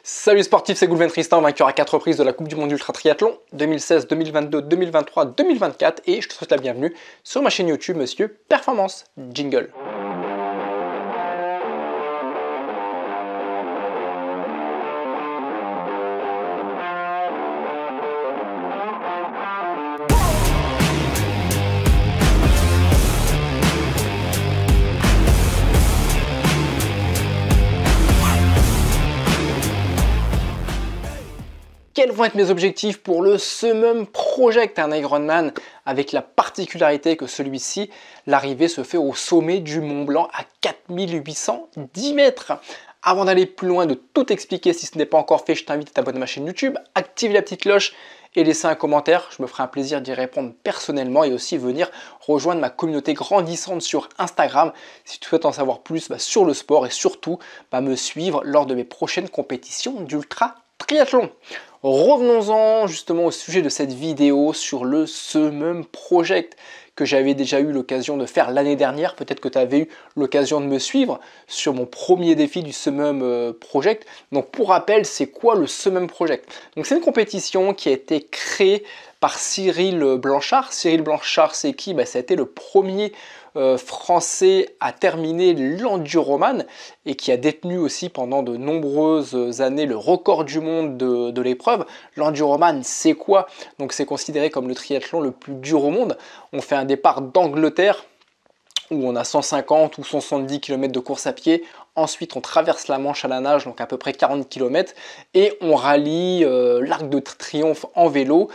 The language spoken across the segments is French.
Salut sportif, c'est Goulven Tristan, vainqueur à 4 reprises de la Coupe du Monde Ultra Triathlon 2016, 2022, 2023, 2024 et je te souhaite la bienvenue sur ma chaîne YouTube Monsieur Performance. Jingle. Quels vont être mes objectifs pour le Summum Project, un Ironman, avec la particularité que celui-ci, l'arrivée se fait au sommet du Mont Blanc à 4810 mètres. Avant d'aller plus loin, de tout expliquer, si ce n'est pas encore fait, je t'invite à t'abonner à ma chaîne YouTube, activer la petite cloche et laisser un commentaire. Je me ferai un plaisir d'y répondre personnellement et aussi venir rejoindre ma communauté grandissante sur Instagram si tu souhaites en savoir plus sur le sport et surtout me suivre lors de mes prochaines compétitions d'ultra triathlon. Revenons-en justement au sujet de cette vidéo sur le Summum Project que j'avais déjà eu l'occasion de faire l'année dernière. Peut-être que tu avais eu l'occasion de me suivre sur mon premier défi du Summum Project. Donc pour rappel, c'est quoi le Summum Project? Donc c'est une compétition qui a été créée par Cyril Blanchard. Cyril Blanchard, c'est qui? Ça a été le premier français à terminer l'Enduroman et qui a détenu aussi pendant de nombreuses années le record du monde de l'épreuve. L'Enduroman, c'est quoi? Donc c'est considéré comme le triathlon le plus dur au monde. On fait un départ d'Angleterre où on a 150 ou 170 km de course à pied. Ensuite, on traverse la Manche à la nage, donc à peu près 40 km, et on rallie l'Arc de Triomphe en vélo,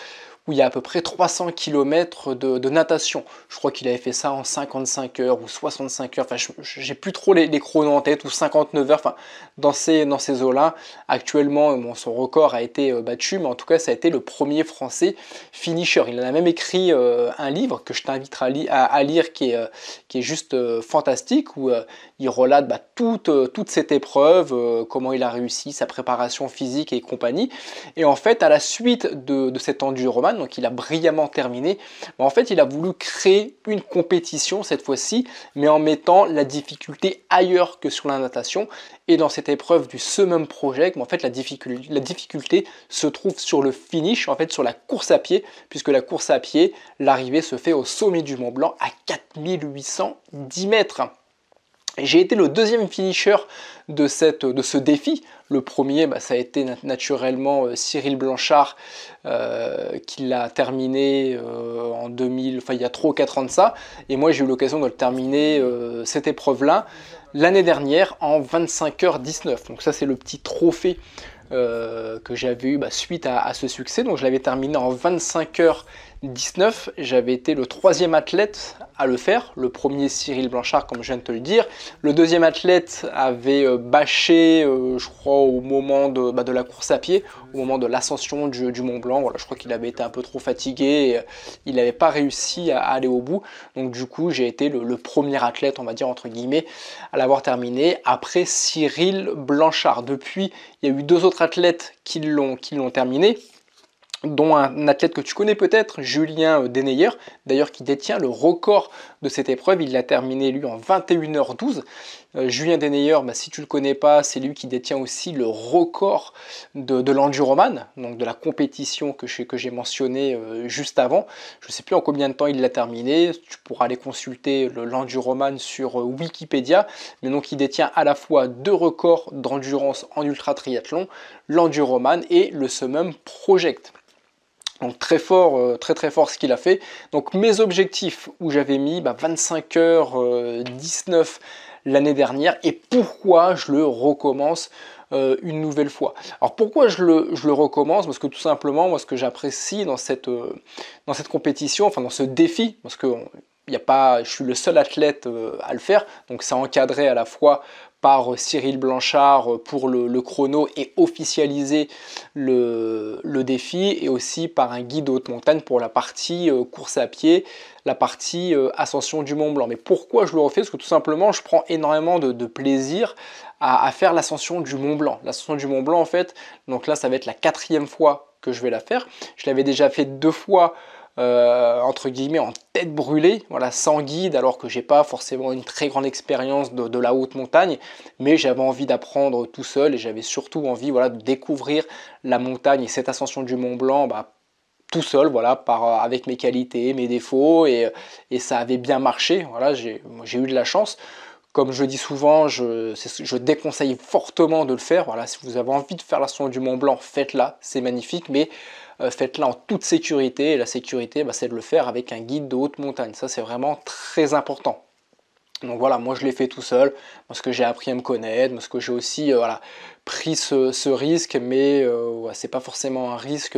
où il y a à peu près 300 km de natation. Je crois qu'il avait fait ça en 55 heures ou 65 heures, enfin j'ai plus trop les chronos en tête, ou 59 heures, enfin dans ces eaux-là. Actuellement, son record a été battu, mais en tout cas ça a été le premier français finisher. Il en a même écrit un livre que je t'inviterai à lire qui est juste fantastique, où il relate toute cette épreuve, comment il a réussi, sa préparation physique et compagnie. Et en fait, à la suite de cet Enduroman, donc il a brillamment terminé, en fait il a voulu créer une compétition cette fois-ci, mais en mettant la difficulté ailleurs que sur la natation. Et dans cette épreuve du Summum Project, en fait la difficulté se trouve sur le finish, en fait sur la course à pied, puisque la course à pied, l'arrivée se fait au sommet du Mont Blanc à 4810 mètres. J'ai été le deuxième finisher de ce défi. Le premier, ça a été naturellement Cyril Blanchard qui l'a terminé en 2000, il y a 3 ou 4 ans de ça. Et moi, j'ai eu l'occasion de le terminer, cette épreuve-là, l'année dernière en 25h19. Donc ça, c'est le petit trophée que j'avais eu suite à ce succès. Donc je l'avais terminé en 25h19. J'avais été le troisième athlète à le faire. Le premier, Cyril Blanchard, comme je viens de te le dire. Le deuxième athlète avait bâché, je crois, au moment de la course à pied, au moment de l'ascension du Mont Blanc. Voilà, je crois qu'il avait été un peu trop fatigué et il n'avait pas réussi à aller au bout. Donc du coup, j'ai été le premier athlète, on va dire entre guillemets, à l'avoir terminé après Cyril Blanchard. Depuis, il y a eu deux autres athlètes qui l'ont terminé, dont un athlète que tu connais peut-être, Julien Deneyer, d'ailleurs qui détient le record de cette épreuve. Il l'a terminé lui en 21h12. Julien Deneyer, si tu ne le connais pas, c'est lui qui détient aussi le record de l'Enduroman, donc de la compétition que j'ai mentionné juste avant. Je ne sais plus en combien de temps il l'a terminé, tu pourras aller consulter l'Enduroman sur Wikipédia, mais donc il détient à la fois deux records d'endurance en ultra triathlon, l'Enduroman et le Summum Project. Donc très fort, très fort ce qu'il a fait. Donc mes objectifs où j'avais mis 25h19 l'année dernière, et pourquoi je le recommence une nouvelle fois. Alors pourquoi je le recommence? Parce que tout simplement, moi ce que j'apprécie dans cette compétition, enfin dans ce défi, parce que je suis le seul athlète à le faire, donc c'est encadré à la fois par Cyril Blanchard pour le chrono et officialiser le défi, et aussi par un guide haute montagne pour la partie course à pied, la partie ascension du Mont Blanc. Mais pourquoi je le refais? Parce que tout simplement, je prends énormément de plaisir à faire l'ascension du Mont Blanc. L'ascension du Mont Blanc, en fait, donc là, ça va être la 4e fois que je vais la faire. Je l'avais déjà fait 2 fois entre guillemets en tête brûlée, voilà, sans guide, alors que j'ai pas forcément une très grande expérience de la haute montagne, mais j'avais envie d'apprendre tout seul et j'avais surtout envie, voilà, de découvrir la montagne et cette ascension du Mont Blanc, tout seul, voilà, avec mes qualités, mes défauts, et ça avait bien marché. Voilà, j'ai eu de la chance. Comme je dis souvent, je déconseille fortement de le faire. Voilà, si vous avez envie de faire l'ascension du Mont Blanc, faites-la, c'est magnifique, mais faites-la en toute sécurité. Et la sécurité, c'est de le faire avec un guide de haute montagne. Ça, c'est vraiment très important. Donc voilà, moi je l'ai fait tout seul, parce que j'ai appris à me connaître, parce que j'ai aussi voilà, pris ce risque, mais ouais, c'est pas forcément un risque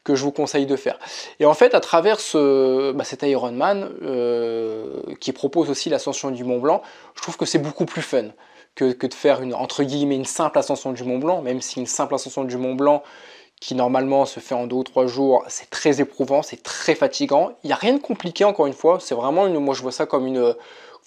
que je vous conseille de faire. Et en fait, à travers cet Ironman, qui propose aussi l'ascension du Mont Blanc, je trouve que c'est beaucoup plus fun que de faire entre guillemets une simple ascension du Mont Blanc, même si une simple ascension du Mont Blanc, qui normalement se fait en 2 ou 3 jours, c'est très éprouvant, c'est très fatigant. Il n'y a rien de compliqué, encore une fois, c'est vraiment moi je vois ça comme une...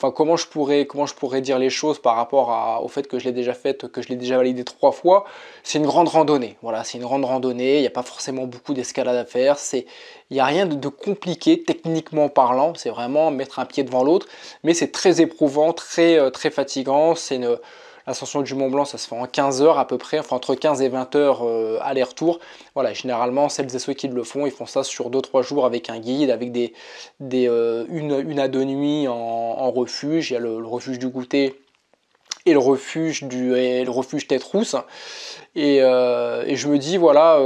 Enfin, comment je pourrais dire les choses par rapport au fait que je l'ai déjà faite, que je l'ai déjà validé 3 fois. C'est une grande randonnée. Voilà, c'est une grande randonnée. Il n'y a pas forcément beaucoup d'escalade à faire. Il n'y a rien de compliqué techniquement parlant. C'est vraiment mettre un pied devant l'autre. Mais c'est très éprouvant, très fatigant. L'ascension du Mont Blanc, ça se fait en 15 heures à peu près, enfin entre 15 et 20 heures aller-retour. Voilà, généralement, celles et ceux qui le font, ils font ça sur 2-3 jours avec un guide, avec une à 2 nuits en refuge. Il y a le refuge du goûter et le refuge Tête Rousse. Et je me dis, voilà,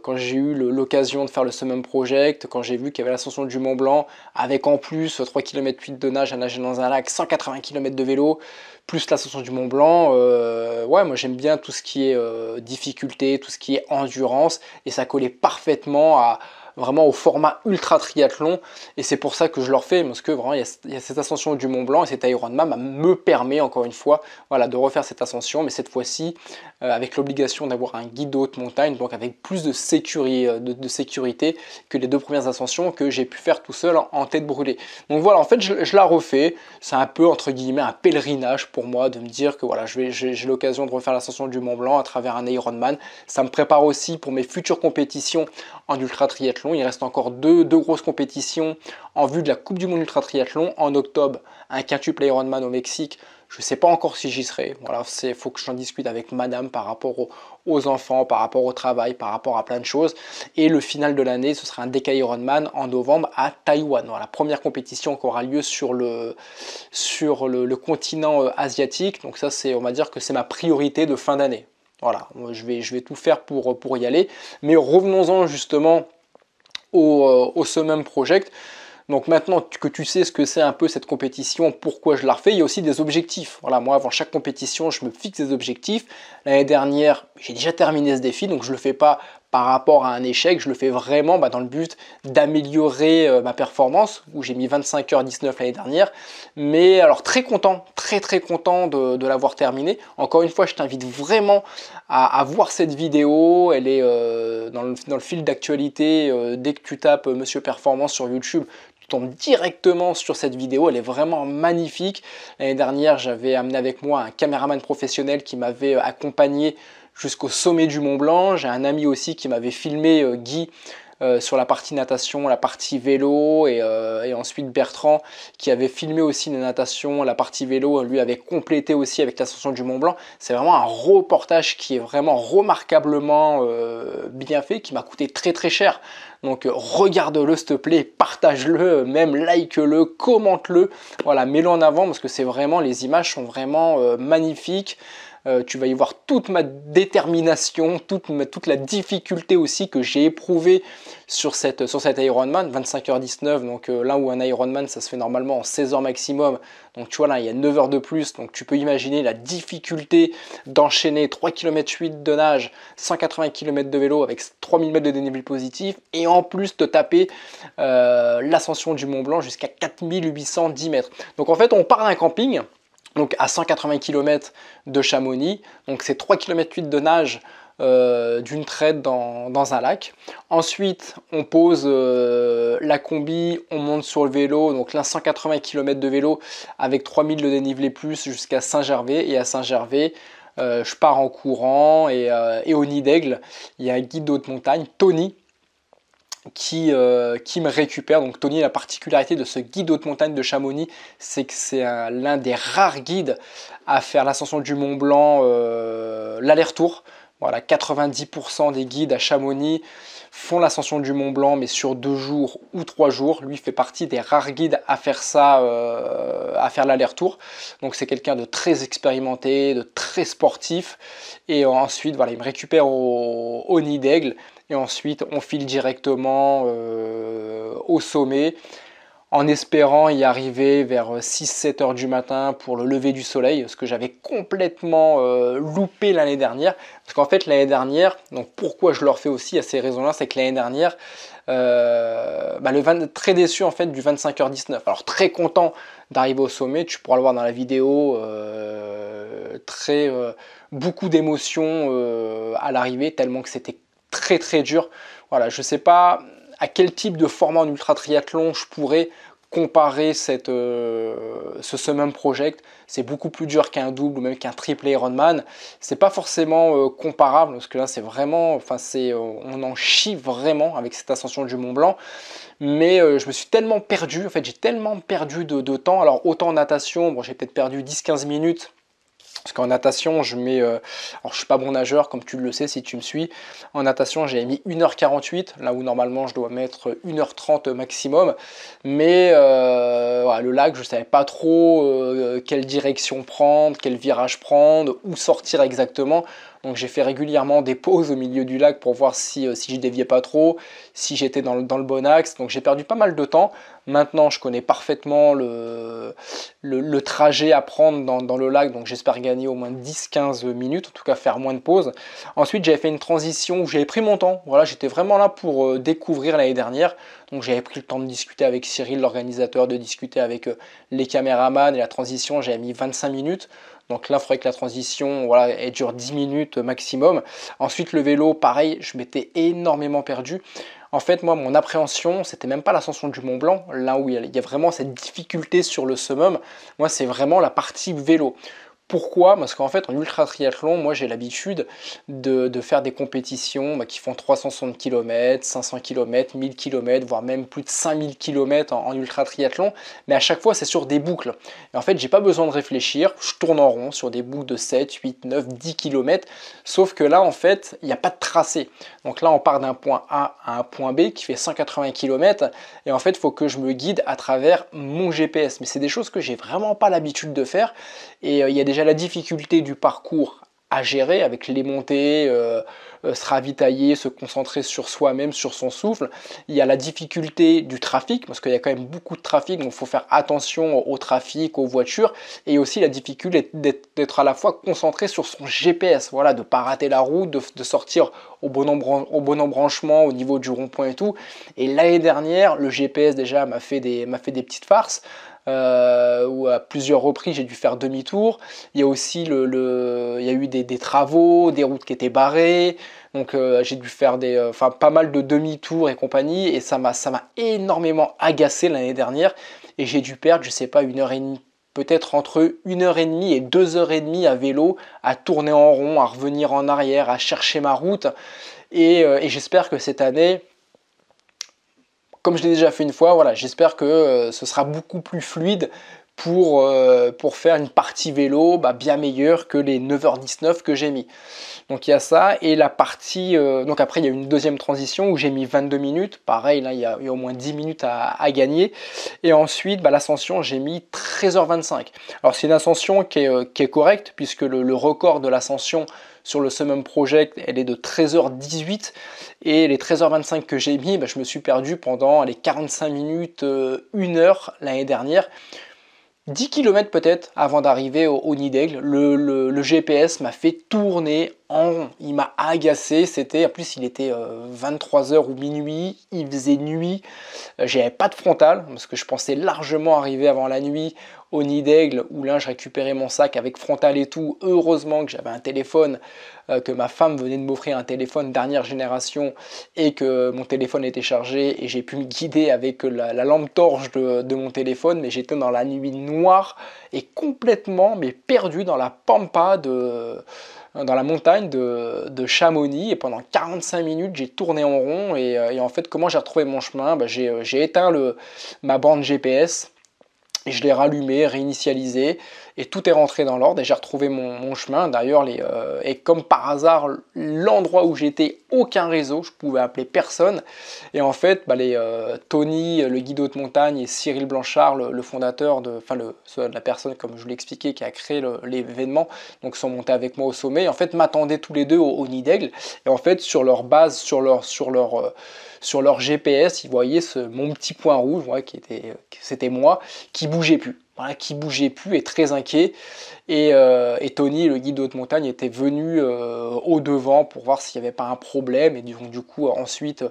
quand j'ai eu l'occasion de faire le Summum Project, quand j'ai vu qu'il y avait l'ascension du Mont Blanc, avec en plus 3 km 8 de nage à nager dans un lac, 180 km de vélo, plus l'ascension du Mont Blanc, ouais, moi j'aime bien tout ce qui est difficulté, tout ce qui est endurance, et ça collait parfaitement vraiment au format ultra triathlon, et c'est pour ça que je le refais, parce que vraiment il y a cette ascension du Mont Blanc, et cet Ironman me permet encore une fois, voilà, de refaire cette ascension, mais cette fois-ci avec l'obligation d'avoir un guide de haute montagne, donc avec plus de sécurité que les 2 premières ascensions que j'ai pu faire tout seul en tête brûlée. Donc voilà, en fait je la refais, c'est un peu entre guillemets un pèlerinage pour moi de me dire que voilà, j'ai l'occasion de refaire l'ascension du Mont Blanc à travers un Ironman. Ça me prépare aussi pour mes futures compétitions en ultra triathlon. Il reste encore deux grosses compétitions en vue de la Coupe du Monde ultra triathlon. En octobre, un quintuple Ironman au Mexique. Je ne sais pas encore si j'y serai. Voilà, faut que j'en discute avec madame par rapport aux enfants, par rapport au travail, par rapport à plein de choses. Et le final de l'année, ce sera un DK Ironman en novembre à Taïwan. Voilà, la première compétition qui aura lieu sur le continent asiatique. Donc ça, on va dire que c'est ma priorité de fin d'année. Voilà, je vais tout faire pour y aller. Mais revenons-en justement au Summum Project. Donc maintenant que tu sais ce que c'est un peu cette compétition, pourquoi je la refais, il y a aussi des objectifs. Voilà, moi avant chaque compétition, je me fixe des objectifs. L'année dernière, j'ai déjà terminé ce défi, donc je ne le fais pas par rapport à un échec, je le fais vraiment dans le but d'améliorer ma performance, où j'ai mis 25h19 l'année dernière. Mais alors très content, très content de l'avoir terminé. Encore une fois, je t'invite vraiment à voir cette vidéo. Elle est dans le fil d'actualité. Dès que tu tapes Monsieur Performance sur YouTube, tu tombes directement sur cette vidéo, elle est vraiment magnifique. L'année dernière, j'avais amené avec moi un caméraman professionnel qui m'avait accompagné jusqu'au sommet du Mont Blanc. J'ai un ami aussi qui m'avait filmé, Guy, sur la partie natation, la partie vélo, et ensuite Bertrand qui avait filmé aussi la natation, la partie vélo, lui avait complété aussi avec l'ascension du Mont Blanc. C'est vraiment un reportage qui est vraiment remarquablement bien fait, qui m'a coûté très cher. Donc regarde-le s'il te plaît, partage-le, même like-le, commente-le, voilà, mets-le en avant parce que c'est vraiment, les images sont vraiment magnifiques. Tu vas y voir toute ma détermination, toute la difficulté aussi que j'ai éprouvée sur cet Ironman, 25h19, donc là où un Ironman ça se fait normalement en 16 heures maximum, donc tu vois là il y a 9 heures de plus, donc tu peux imaginer la difficulté d'enchaîner 3 km 8 de nage, 180 km de vélo avec 3000 mètres de dénivelé positif, et en plus te taper l'ascension du Mont Blanc jusqu'à 4810 mètres. Donc en fait on part d'un camping, donc à 180 km de Chamonix, donc c'est 3 km 8 de nage d'une traite dans un lac. Ensuite on pose la combi, on monte sur le vélo, donc là 180 km de vélo avec 3000 de dénivelé plus jusqu'à Saint-Gervais, et à Saint-Gervais je pars en courant, et au Nid d'Aigle il y a un guide de haute montagne, Tony, qui me récupère. Donc Tony, la particularité de ce guide haute montagne de Chamonix, c'est que c'est l'un des rares guides à faire l'ascension du Mont Blanc, l'aller-retour. Voilà, 90% des guides à Chamonix font l'ascension du Mont Blanc, mais sur 2 jours ou 3 jours. Lui fait partie des rares guides à faire ça, à faire l'aller-retour. Donc c'est quelqu'un de très expérimenté, de très sportif. Et ensuite, voilà, il me récupère au Nid d'Aigle. Et ensuite, on file directement au sommet, en espérant y arriver vers 6-7 heures du matin pour le lever du soleil, ce que j'avais complètement loupé l'année dernière. Parce qu'en fait, l'année dernière, donc pourquoi je le refais aussi à ces raisons-là, c'est que l'année dernière, très déçu en fait du 25h19. Alors très content d'arriver au sommet, tu pourras le voir dans la vidéo, beaucoup d'émotions à l'arrivée, tellement que c'était très très dur. Voilà, je ne sais pas à quel type de format en ultra triathlon je pourrais comparer ce Summum Project. C'est beaucoup plus dur qu'un double ou même qu'un triple Ironman. C'est pas forcément comparable parce que là c'est vraiment, on en chie vraiment avec cette ascension du Mont Blanc. Mais je me suis tellement perdu, en fait j'ai tellement perdu de temps. Alors autant en natation, bon, j'ai peut-être perdu 10-15 minutes. Parce qu'en natation, je mets. Alors, je suis pas bon nageur, comme tu le sais si tu me suis. En natation, j'ai mis 1h48, là où normalement je dois mettre 1h30 maximum. Mais voilà, le lac, je ne savais pas trop quelle direction prendre, quel virage prendre, où sortir exactement. Donc j'ai fait régulièrement des pauses au milieu du lac pour voir si je déviais pas trop, si j'étais dans le bon axe. Donc j'ai perdu pas mal de temps. Maintenant, je connais parfaitement le trajet à prendre dans le lac, donc j'espère gagner au moins 10-15 minutes, en tout cas faire moins de pauses. Ensuite, j'avais fait une transition où j'avais pris mon temps. Voilà, j'étais vraiment là pour découvrir l'année dernière. Donc j'avais pris le temps de discuter avec Cyril, l'organisateur, de discuter avec les caméramans, et la transition, j'avais mis 25 minutes. Donc là, il faudrait que la transition, voilà, elle dure 10 minutes maximum. Ensuite, le vélo, pareil, je m'étais énormément perdu. En fait, moi, mon appréhension, c'était même pas l'ascension du Mont Blanc, là où il y a vraiment cette difficulté sur le summum. Moi, c'est vraiment la partie vélo. Pourquoi? Parce qu'en fait, en ultra triathlon, moi j'ai l'habitude de faire des compétitions qui font 360 km, 500 km, 1000 km, voire même plus de 5000 km en ultra triathlon. Mais à chaque fois, c'est sur des boucles. Et en fait, j'ai pas besoin de réfléchir. Je tourne en rond sur des boucles de 7, 8, 9, 10 km. Sauf que là, en fait, il n'y a pas de tracé. Donc là, on part d'un point A à un point B qui fait 180 km. Et en fait, il faut que je me guide à travers mon GPS. Mais c'est des choses que j'ai vraiment pas l'habitude de faire. Et il y a déjà la difficulté du parcours à gérer avec les montées, se ravitailler, se concentrer sur soi-même, sur son souffle. Il y a la difficulté du trafic, parce qu'il y a quand même beaucoup de trafic, donc il faut faire attention au trafic, aux voitures, et aussi la difficulté d'être à la fois concentré sur son GPS, voilà, de ne pas rater la route, de sortir au bon embranchement, au niveau du rond-point et tout. Et l'année dernière, le GPS déjà m'a fait des petites farces. Où à plusieurs reprises j'ai dû faire demi-tour. Il y a aussi il y a eu des travaux, des routes qui étaient barrées. Donc j'ai dû faire pas mal de demi-tours et compagnie. Et ça m'a énormément agacé l'année dernière. Et j'ai dû perdre, je sais pas, 1h30. Peut-être entre 1h30 et 2h30 à vélo, à tourner en rond, à revenir en arrière, à chercher ma route. Et j'espère que cette année, comme je l'ai déjà fait une fois, voilà, j'espère que ce sera beaucoup plus fluide pour faire une partie vélo bien meilleure que les 9h19 que j'ai mis. Donc il y a ça, et la partie, donc après il y a une deuxième transition où j'ai mis 22 minutes, pareil là il y a au moins 10 minutes à gagner, et ensuite l'ascension j'ai mis 13h25. Alors c'est une ascension qui est correcte, puisque le record de l'ascension sur le Summum Project, elle est de 13h18, et les 13h25 que j'ai mis, je me suis perdu pendant les 45 minutes, 1 heure l'année dernière. 10 km peut-être avant d'arriver au Nid d'Aigle, le GPS m'a fait tourner en rond. Il m'a agacé, en plus il était 23h ou minuit, il faisait nuit, j'avais pas de frontal parce que je pensais largement arriver avant la nuit au Nid d'Aigle où là je récupérais mon sac avec frontal et tout. Heureusement que j'avais un téléphone, que ma femme venait de m'offrir un téléphone dernière génération et que mon téléphone était chargé et j'ai pu me guider avec la lampe torche de mon téléphone, mais j'étais dans la nuit noire et complètement perdu dans la pampa dans la montagne de Chamonix, et pendant 45 minutes j'ai tourné en rond, et en fait comment j'ai retrouvé mon chemin, j'ai éteint ma bande GPS, et je l'ai rallumé, réinitialisé, et tout est rentré dans l'ordre, et j'ai retrouvé mon chemin. D'ailleurs, et comme par hasard, l'endroit où j'étais, aucun réseau, je pouvais appeler personne. Et en fait, Tony, le guide haute montagne, et Cyril Blanchard, le fondateur, la personne, comme je vous l'ai expliqué, qui a créé l'événement, donc sont montés avec moi au sommet, et en fait m'attendaient tous les deux au Nid d'Aigle. Et en fait, sur leur base, sur leur GPS, ils voyaient mon petit point rouge, c'était moi, qui bougeait plus. Voilà, qui bougeait plus, et très inquiet. Et Tony, le guide de haute montagne, était venu au devant pour voir s'il n'y avait pas un problème. Et du coup, ensuite,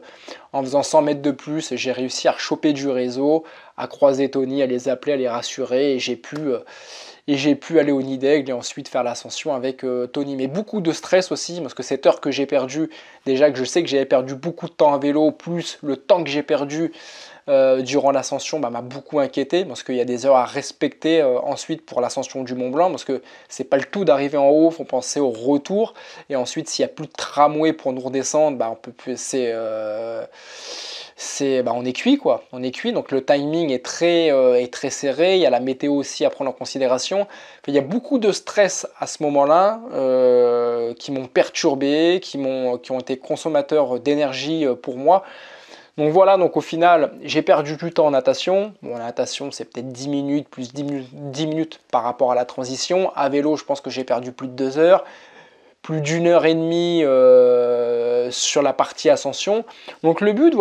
en faisant 100 mètres de plus, j'ai réussi à choper du réseau, à croiser Tony, à les appeler, à les rassurer, et j'ai pu aller au Nid d'Aigle et ensuite faire l'ascension avec Tony. Mais beaucoup de stress aussi, parce que cette heure que j'ai perdue, déjà que je sais que j'avais perdu beaucoup de temps à vélo, plus le temps que j'ai perdu durant l'ascension m'a beaucoup inquiété, parce qu'il y a des heures à respecter ensuite pour l'ascension du Mont Blanc, parce que c'est pas le tout d'arriver en haut, il faut penser au retour, et ensuite s'il n'y a plus de tramway pour nous redescendre, on peut plus, on est cuit quoi, on est cuit, donc le timing est très serré, il y a la météo aussi à prendre en considération. Il y a beaucoup de stress à ce moment-là qui m'ont perturbé, qui ont été consommateurs d'énergie pour moi. Donc voilà, donc au final, j'ai perdu du temps en natation. Bon, la natation, c'est peut-être 10 minutes, plus 10 minutes par rapport à la transition. À vélo, je pense que j'ai perdu plus de 2 heures, plus d'1 heure et demie sur la partie ascension. Donc le but,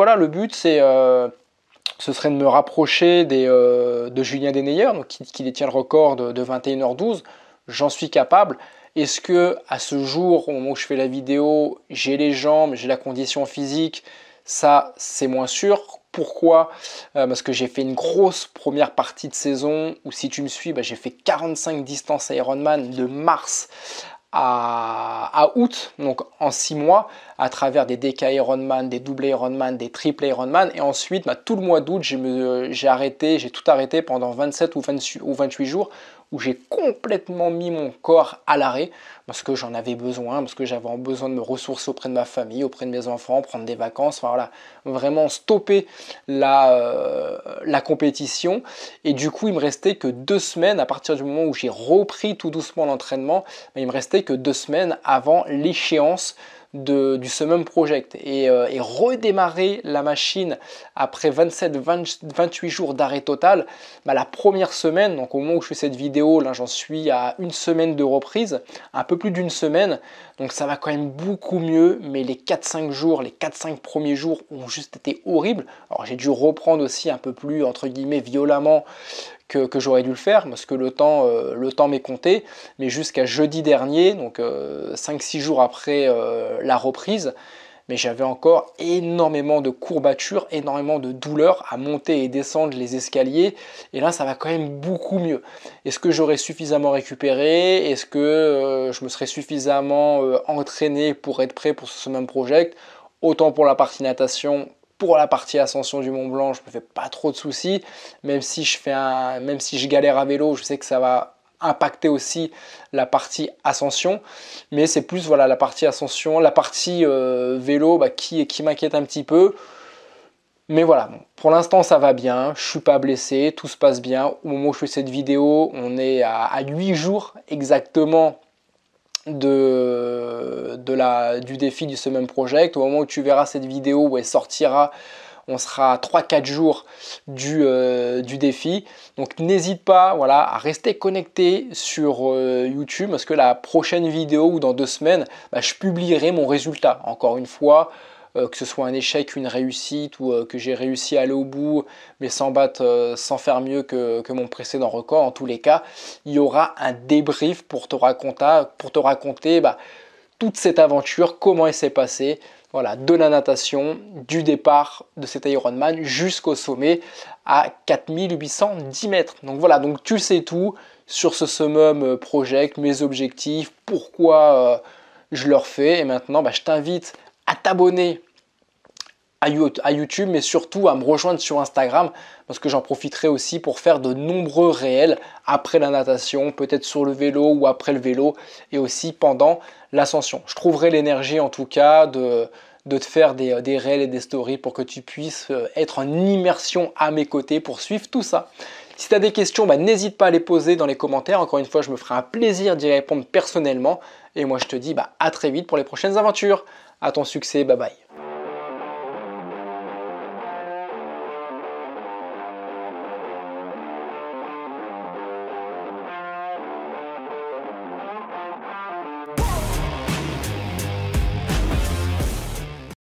ce serait de me rapprocher de Julien Deneyer, donc qui détient le record de 21h12. J'en suis capable. Est-ce que à ce jour, au moment où je fais la vidéo, j'ai les jambes, j'ai la condition physique? Ça, c'est moins sûr. Pourquoi ? Parce que j'ai fait une grosse première partie de saison où, si tu me suis, j'ai fait 45 distances Ironman de mars à août, donc en 6 mois, à travers des DK Ironman, des double Ironman, des triple Ironman. Et ensuite, tout le mois d'août, j'ai tout arrêté pendant 27 ou 28 jours, où j'ai complètement mis mon corps à l'arrêt, parce que j'en avais besoin, parce que j'avais besoin de me ressourcer auprès de ma famille, auprès de mes enfants, prendre des vacances, enfin voilà, vraiment stopper la compétition. Et du coup, il me restait que 2 semaines, à partir du moment où j'ai repris tout doucement l'entraînement, il me restait que 2 semaines avant l'échéance du Summum Project, et redémarrer la machine après 27-28 jours d'arrêt total. La première semaine, donc au moment où je fais cette vidéo, là j'en suis à 1 semaine de reprise, un peu plus d'1 semaine, donc ça va quand même beaucoup mieux, mais les 4-5 jours, les 4-5 premiers jours ont juste été horribles. Alors j'ai dû reprendre aussi un peu plus, entre guillemets, violemment que j'aurais dû le faire, parce que le temps m'est compté, mais jusqu'à jeudi dernier, donc 5-6 jours après la reprise, mais j'avais encore énormément de courbatures, énormément de douleurs à monter et descendre les escaliers, et là ça va quand même beaucoup mieux. Est-ce que j'aurais suffisamment récupéré? Est-ce que je me serais suffisamment entraîné pour être prêt pour ce Summum Project? Autant pour la partie natation, pour la partie ascension du Mont Blanc, je me fais pas trop de soucis, même si je galère à vélo, je sais que ça va impacter aussi la partie ascension, mais c'est plus la partie ascension, la partie vélo qui m'inquiète un petit peu. Mais voilà, pour l'instant ça va bien, je suis pas blessé, tout se passe bien. Au moment où je fais cette vidéo, on est à 8 jours exactement du défi du Summum Project. Au moment où tu verras cette vidéo, où elle sortira, on sera à 3-4 jours du défi. Donc n'hésite pas à rester connecté sur YouTube, parce que la prochaine vidéo, ou dans 2 semaines, je publierai mon résultat. Encore une fois, que ce soit un échec, une réussite, ou que j'ai réussi à aller au bout, mais sans faire mieux que mon précédent record. En tous les cas, il y aura un débrief pour te raconter toute cette aventure, comment elle s'est passée, de la natation, du départ de cet Ironman jusqu'au sommet à 4810 mètres. Donc tu sais tout sur ce Summum Project, mes objectifs, pourquoi je le refais. Et maintenant, je t'invite à t'abonner à YouTube, mais surtout à me rejoindre sur Instagram parce que j'en profiterai aussi pour faire de nombreux réels après la natation, peut-être sur le vélo ou après le vélo et aussi pendant l'ascension. Je trouverai l'énergie en tout cas de te faire des réels et des stories pour que tu puisses être en immersion à mes côtés pour suivre tout ça. Si tu as des questions, n'hésite pas à les poser dans les commentaires. Encore une fois, je me ferai un plaisir d'y répondre personnellement. Et moi, je te dis à très vite pour les prochaines aventures. À ton succès, bye bye.